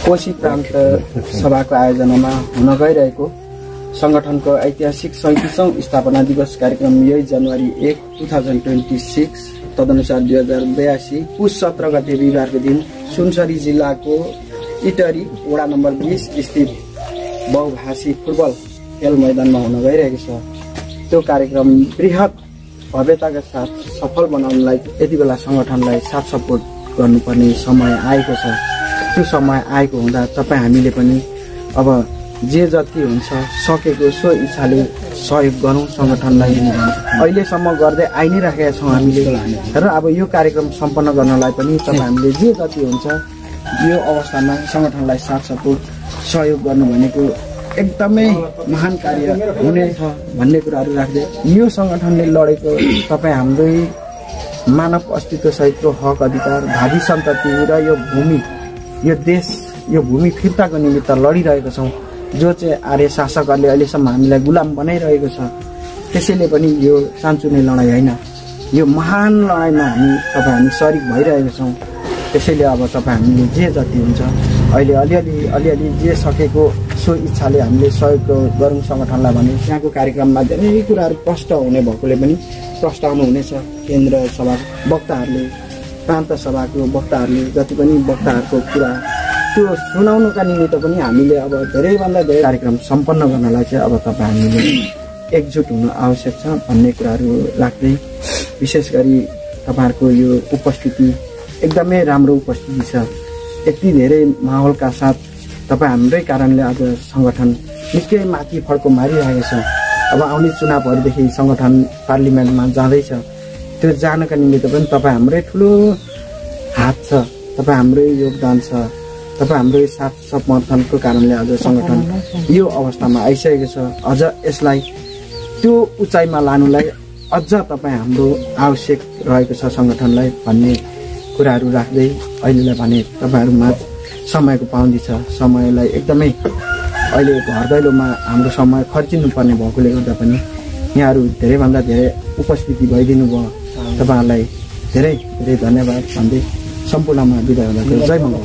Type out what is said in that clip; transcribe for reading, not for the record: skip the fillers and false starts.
कोशी प्रान्त सभाको आयोजनामा हुन गइरहेको संगठनको ऐतिहासिक 37औं स्थापना दिवस कार्यक्रम यही जनवरी 1, 2026 तदनुसार 2082 पुस 17 गते बिहीबारको दिन सुनसरी जिल्लाको इटरी वडा नम्बर 20 स्थित बहुभाषी फुटबल खेल मैदानमा हुन गइरहेको छ। त्यो कार्यक्रम बृहत भव्यताका साथ सफल बनाउनलाई यति बेला संगठनलाई साथ सपोर्ट गर्नुपर्ने समय आएको छ। त्यो समय आएको हुँदा तपाईँ हामीले पनि अब जे जति हुन्छ सकेको सो इच्छाले सहयोग गरौँ संगठनलाई। अहिलेसम्म गर्दै आइ नै राखेका छौँ हामीले र अब यो कार्यक्रम सम्पन्न गर्नलाई पनि तपाईँ हामीले जे जति हुन्छ यो अवस्थामा संगठनलाई साथ सपोर्ट सहयोग गर्नु भनेको एकदमै महान कार्य हुनेछ भन्ने कुराहरू राख्दै यो संगठनले लडेको तपाईँ हाम्रै मानव अस्तित्व सहितको हक अधिकार, भावी सन्तति र यो भूमि, यो देश, यो भूमि फिर्ताको निमित्त लडिरहेको छौँ। जो चाहिँ आर्य शासकहरूले अहिलेसम्म हामीलाई गुलाम बनाइरहेको छ। त्यसैले पनि यो सानचुने लडाइँ होइन, यो महान लडाइँमा हामी सरिक भइरहेको छौँ। त्यसैले अब तपाईँ हामीले जे जति हुन्छ अहिले अलिअलि जे सकेको सो इच्छाले हामीले सहयोग गरौँ संगठनलाई भने त्यहाँको कार्यक्रममा धेरै कुराहरू प्रष्ट हुने भएकोले पनि प्रस्तावना हुनेछ। केन्द्र सभा वक्ताहरूले, प्रान्त सभाको वक्ताहरूले जति पनि वक्ताहरूको कुरा त्यो सुनाउनुका निमित्त पनि हामीले अब धेरैभन्दा धेरै कार्यक्रम सम्पन्न गर्नलाई चाहिँ अब तपाईँ हामीले एकजुट हुनु आवश्यक छ भन्ने कुराहरू राख्दै विशेष गरी तपाईँहरूको यो उपस्थिति एकदमै राम्रो उपस्थिति छ। यति धेरै माहौलका साथ तपाईँ हाम्रै कारणले आज संगठन निकै माथि फड्को मारिरहेको छ। अब आउने चुनावहरूदेखि संगठन पार्लिमेन्टमा जाँदैछ। त्यो जानका निमित्त पनि तपाईँ हाम्रै ठुलो हात छ, तपाईँ हाम्रै योगदान छ, तपाईँ हाम्रो साथ समर्थनको कारणले आज संगठन यो अवस्थामा आइसकेको छ। अझ यसलाई त्यो उचाइमा लानुलाई अझ तपाईँ हाम्रो आवश्यक रहेको छ संगठनलाई भन्ने कुराहरू राख्दै अहिलेलाई भने तपाईँहरूमा समयको पाउन्दी छ। समयलाई एकदमै अहिले घर दैलोमा हाम्रो समय खर्चिनुपर्ने भएकोले गर्दा पनि यहाँहरू धेरैभन्दा धेरै उपस्थिति भइदिनु भयो। तपाईँहरूलाई धेरै धेरै धन्यवाद भन्दै सम्पूर्णमा बिदा हुँदा जय मङ्गल।